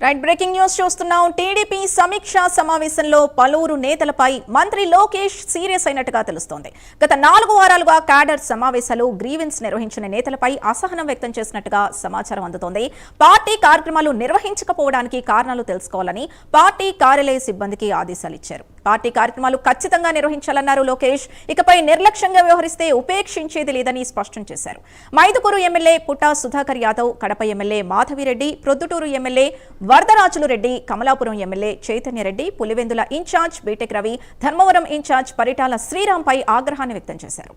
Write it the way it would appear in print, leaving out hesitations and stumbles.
Right breaking news చూస్తున్నాం. TDP సమీక్షా సమావేశంలో పలువురు నేతలపై మంత్రి లోకేష్ సీరియస్ అయినట్టుగా తెలుస్తోంది. గత 4 వారాలుగా క్యాడర్ సమావేశాలు గ్రీవెన్స్ నిర్వహించిన నేతలపై అసహనం వ్యక్తం చేసినట్టుగా సమాచారం అందుతోంది. పార్టీ కార్యక్రమాలు నిర్వహించకపోవడానికి కారణాలు తెలుసుకోవాలని పార్టీ కార్యాలయ సిబ్బందికి ఆదేశాలు ఇచ్చారు. పార్టీ కార్యక్రమాలు ఖచ్చితంగా నిర్వహించాలన్నారు లోకేష్. ఇకపై నిర్లక్ష్యంగా వ్యవహరిస్తే ఉపేక్షించేది లేదని స్పష్టం చేశారు. Mydukur MLA Putta Sudhakar Yadav, Kadapa MLA Madhavi Reddy, Proddatur MLA Varadarajulu Reddy, Kamalapuram MLA Chaitanya Reddy, Pulivendula incharge BTech Ravi, Dharmavaram incharge Paritala శ్రీరాంపై ఆగ్రహాన్ని వ్యక్తం చేశారు.